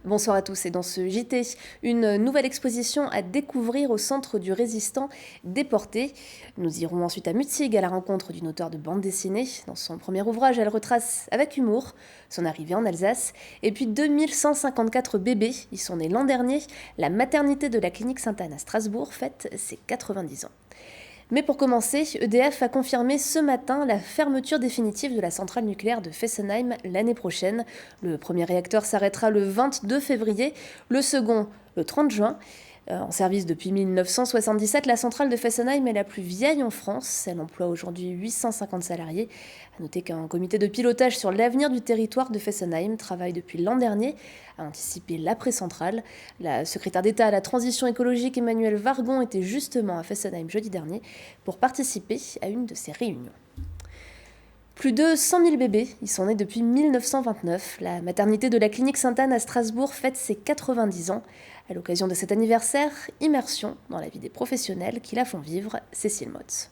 Bonsoir à tous et dans ce JT, une nouvelle exposition à découvrir au centre du résistant déporté. Nous irons ensuite à Mutzig à la rencontre d'une auteure de bande dessinée. Dans son premier ouvrage, elle retrace avec humour son arrivée en Alsace. Et puis 2154 bébés, ils sont nés l'an dernier. La maternité de la clinique Sainte-Anne à Strasbourg fête ses 90 ans. Mais pour commencer, EDF a confirmé ce matin la fermeture définitive de la centrale nucléaire de Fessenheim l'année prochaine. Le premier réacteur s'arrêtera le 22 février, le second le 30 juin. En service depuis 1977, la centrale de Fessenheim est la plus vieille en France. Elle emploie aujourd'hui 850 salariés. A noter qu'un comité de pilotage sur l'avenir du territoire de Fessenheim travaille depuis l'an dernier à anticiper l'après-centrale. La secrétaire d'État à la transition écologique Emmanuelle Wargon était justement à Fessenheim jeudi dernier pour participer à une de ces réunions. Plus de 100 000 bébés y sont nés depuis 1929. La maternité de la clinique Sainte-Anne à Strasbourg fête ses 90 ans. À l'occasion de cet anniversaire, immersion dans la vie des professionnels qui la font vivre, Cécile Motz.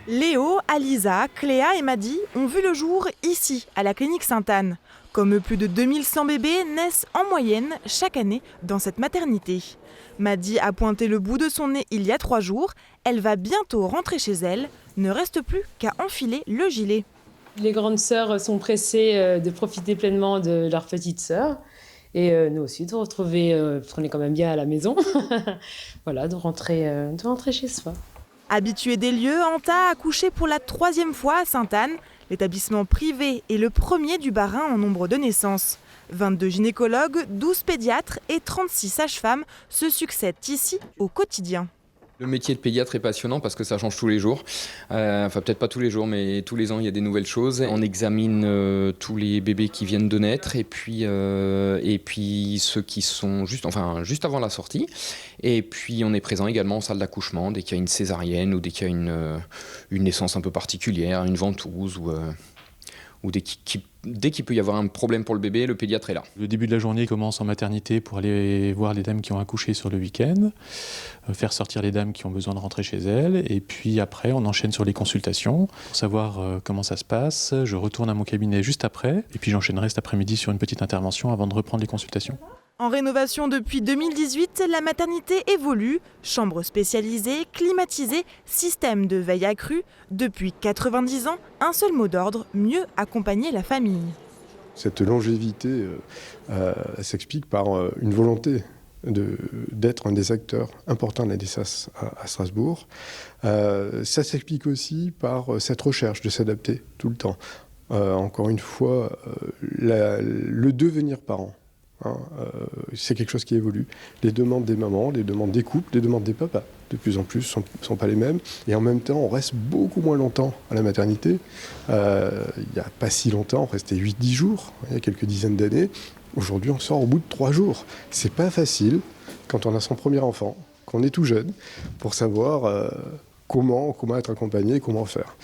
Léo, Alisa, Cléa et Madi ont vu le jour ici, à la clinique Sainte-Anne. Comme plus de 2100 bébés naissent en moyenne chaque année dans cette maternité. Madi a pointé le bout de son nez il y a 3 jours. Elle va bientôt rentrer chez elle. Ne reste plus qu'à enfiler le gilet. Les grandes sœurs sont pressées de profiter pleinement de leur petite sœur. Et nous aussi, de retrouver, parce qu'on est quand même bien à la maison, voilà, de rentrer chez soi. Habituée des lieux, Anta a accouché pour la 3e fois à Sainte-Anne. L'établissement privé est le premier du Bas-Rhin en nombre de naissances. 22 gynécologues, 12 pédiatres et 36 sages-femmes se succèdent ici au quotidien. Le métier de pédiatre est passionnant parce que ça change tous les jours. Enfin, peut-être pas tous les jours, mais tous les ans, il y a des nouvelles choses. On examine tous les bébés qui viennent de naître et puis ceux qui sont juste avant la sortie. Et puis, on est présent également en salle d'accouchement dès qu'il y a une césarienne ou dès qu'il y a une naissance un peu particulière, une ventouse ou dès qu'il peut y avoir un problème pour le bébé, le pédiatre est là. Le début de la journée commence en maternité pour aller voir les dames qui ont accouché sur le week-end, faire sortir les dames qui ont besoin de rentrer chez elles, et puis après on enchaîne sur les consultations pour savoir comment ça se passe. Je retourne à mon cabinet juste après, et puis j'enchaînerai cet après-midi sur une petite intervention avant de reprendre les consultations. En rénovation depuis 2018, la maternité évolue. Chambre spécialisée, climatisée, système de veille accru. Depuis 90 ans, un seul mot d'ordre, mieux accompagner la famille. Cette longévité s'explique par une volonté d'être un des acteurs importants de la naissance à Strasbourg. Ça s'explique aussi par cette recherche de s'adapter tout le temps. Encore une fois, le devenir parent. C'est quelque chose qui évolue. Les demandes des mamans, les demandes des couples, les demandes des papas, de plus en plus, ne sont pas les mêmes. Et en même temps, on reste beaucoup moins longtemps à la maternité. Il n'y a pas si longtemps, on restait 8-10 jours, il y a quelques dizaines d'années. Aujourd'hui, on sort au bout de 3 jours. C'est pas facile, quand on a son premier enfant, qu'on est tout jeune, pour savoir comment être accompagné, comment faire.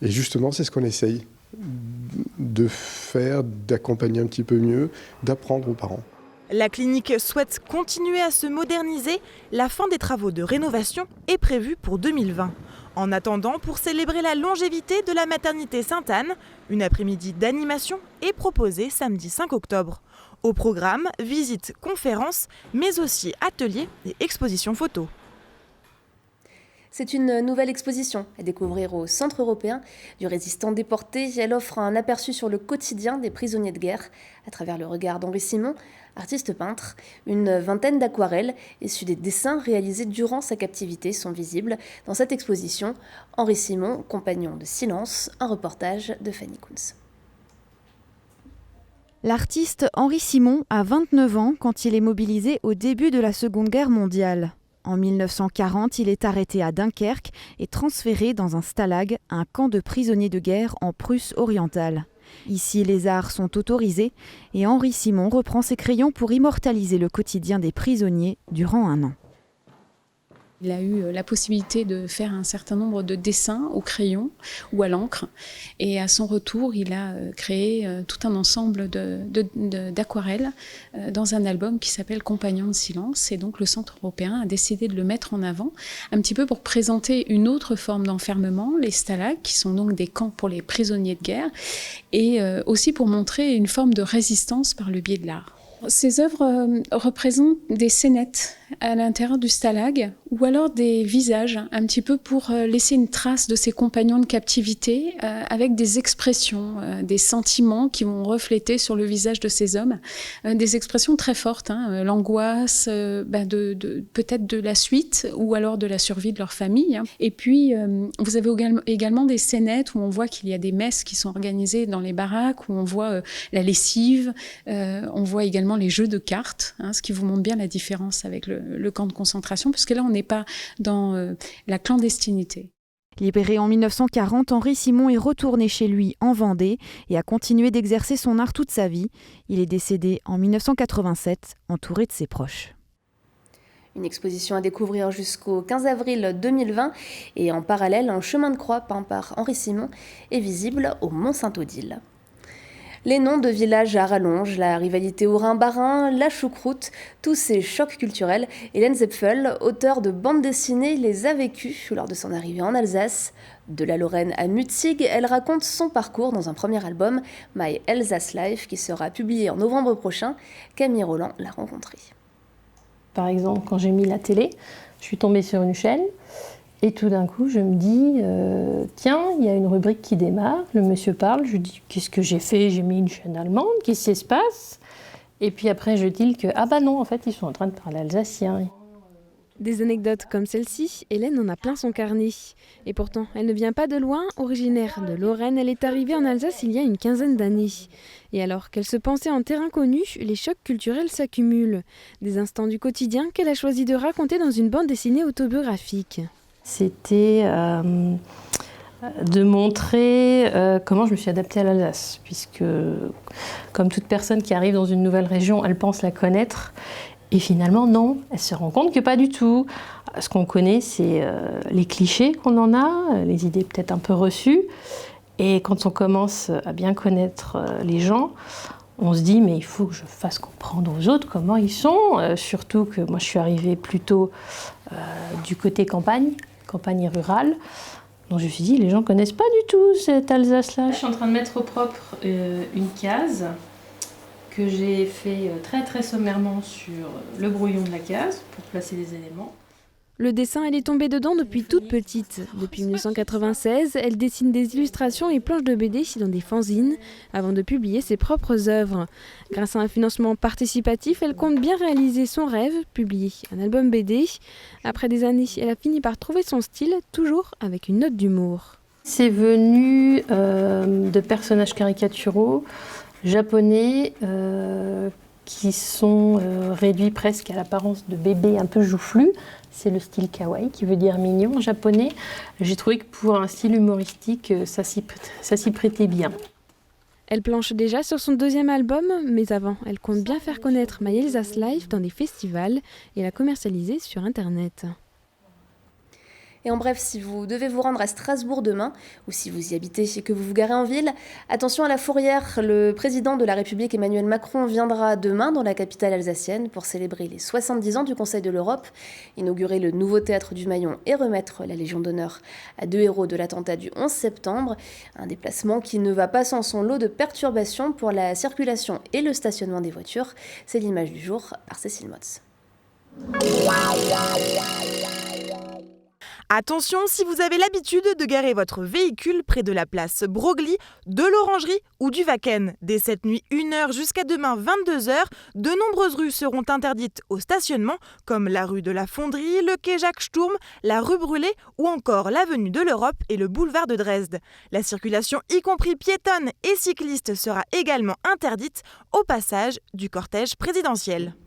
Et justement, c'est ce qu'on essaye de faire, d'accompagner un petit peu mieux, d'apprendre aux parents. La clinique souhaite continuer à se moderniser. La fin des travaux de rénovation est prévue pour 2020. En attendant, pour célébrer la longévité de la maternité Sainte-Anne, une après-midi d'animation est proposée samedi 5 octobre. Au programme, visites, conférences, mais aussi ateliers et expositions photos. C'est une nouvelle exposition à découvrir au Centre européen du résistant déporté. Elle offre un aperçu sur le quotidien des prisonniers de guerre à travers le regard d'Henri Simon, artiste peintre. Une vingtaine d'aquarelles issues des dessins réalisés durant sa captivité sont visibles dans cette exposition. Henri Simon, compagnon de silence, un reportage de Fanny Kunz. L'artiste Henri Simon a 29 ans quand il est mobilisé au début de la Seconde Guerre mondiale. En 1940, il est arrêté à Dunkerque et transféré dans un stalag, un camp de prisonniers de guerre en Prusse orientale. Ici, les arts sont autorisés et Henri Simon reprend ses crayons pour immortaliser le quotidien des prisonniers durant 1 an. Il a eu la possibilité de faire un certain nombre de dessins au crayon ou à l'encre. Et à son retour, il a créé tout un ensemble d'aquarelles dans un album qui s'appelle Compagnons de silence. Et donc le Centre européen a décidé de le mettre en avant, un petit peu pour présenter une autre forme d'enfermement, les stalags, qui sont donc des camps pour les prisonniers de guerre, et aussi pour montrer une forme de résistance par le biais de l'art. Ces œuvres représentent des scénettes à l'intérieur du stalag ou alors des visages, un petit peu pour laisser une trace de ces compagnons de captivité avec des expressions, des sentiments qui vont refléter sur le visage de ces hommes, des expressions très fortes, l'angoisse peut-être de la suite ou alors de la survie de leur famille. Et puis vous avez également des scénettes où on voit qu'il y a des messes qui sont organisées dans les baraques, où on voit la lessive, on voit également les jeux de cartes, ce qui vous montre bien la différence avec le camp de concentration, parce que là on n'est pas dans la clandestinité. Libéré en 1940, Henri Simon est retourné chez lui en Vendée et a continué d'exercer son art toute sa vie. Il est décédé en 1987, entouré de ses proches. Une exposition à découvrir jusqu'au 15 avril 2020 et en parallèle, un chemin de croix peint par Henri Simon est visible au Mont-Saint-Odile. Les noms de villages à rallonge, la rivalité au Rhin-Bas-Rhin, la choucroute, tous ces chocs culturels, Hélène Zepfel, auteure de bande dessinée, les a vécus lors de son arrivée en Alsace. De la Lorraine à Mutzig, elle raconte son parcours dans un premier album, My Alsace Life, qui sera publié en novembre prochain. Camille Roland l'a rencontré. Par exemple, quand j'ai mis la télé, je suis tombée sur une chaîne. Et tout d'un coup, je me dis, tiens, il y a une rubrique qui démarre, le monsieur parle, je dis, qu'est-ce que j'ai fait? J'ai mis une chaîne allemande, qu'est-ce qui se passe? Et puis après, je dis que, ah bah non, en fait, ils sont en train de parler alsacien. Des anecdotes comme celle-ci, Hélène en a plein son carnet. Et pourtant, elle ne vient pas de loin, originaire de Lorraine, elle est arrivée en Alsace il y a une quinzaine d'années. Et alors qu'elle se pensait en terrain connu, les chocs culturels s'accumulent. Des instants du quotidien qu'elle a choisi de raconter dans une bande dessinée autobiographique. C'était de montrer comment je me suis adaptée à l'Alsace, puisque comme toute personne qui arrive dans une nouvelle région, elle pense la connaître, et finalement non, elle se rend compte que pas du tout. Ce qu'on connaît, c'est les clichés qu'on en a, les idées peut-être un peu reçues, et quand on commence à bien connaître les gens, on se dit mais il faut que je fasse comprendre aux autres comment ils sont, surtout que moi je suis arrivée plutôt du côté campagne rurale. Donc je me suis dit, les gens ne connaissent pas du tout cette Alsace-là. Je suis en train de mettre au propre une case que j'ai fait très très sommairement sur le brouillon de la case pour placer les éléments. Le dessin, elle est tombée dedans depuis toute petite. Depuis 1996, elle dessine des illustrations et planches de BD dans des fanzines avant de publier ses propres œuvres. Grâce à un financement participatif, elle compte bien réaliser son rêve, publier un album BD. Après des années, elle a fini par trouver son style, toujours avec une note d'humour. C'est venu de personnages caricaturaux japonais qui sont réduits presque à l'apparence de bébés un peu joufflus. C'est le style kawaii, qui veut dire mignon en japonais. J'ai trouvé que pour un style humoristique, ça s'y prêtait bien. Elle planche déjà sur son deuxième album, mais avant, elle compte bien faire connaître My Alsace Life dans des festivals et la commercialiser sur Internet. Et en bref, si vous devez vous rendre à Strasbourg demain, ou si vous y habitez et que vous vous garez en ville, attention à la fourrière. Le président de la République Emmanuel Macron viendra demain dans la capitale alsacienne pour célébrer les 70 ans du Conseil de l'Europe, inaugurer le nouveau théâtre du Maillon et remettre la Légion d'honneur à 2 héros de l'attentat du 11 septembre. Un déplacement qui ne va pas sans son lot de perturbations pour la circulation et le stationnement des voitures. C'est l'image du jour par Cécile Motz. Attention, si vous avez l'habitude de garer votre véhicule près de la place Broglie, de l'Orangerie ou du Wacken, dès cette nuit 1h jusqu'à demain 22h, de nombreuses rues seront interdites au stationnement, comme la rue de la Fonderie, le quai Jacques Sturm, la rue Brûlée ou encore l'avenue de l'Europe et le boulevard de Dresde. La circulation, y compris piétonne et cycliste, sera également interdite au passage du cortège présidentiel.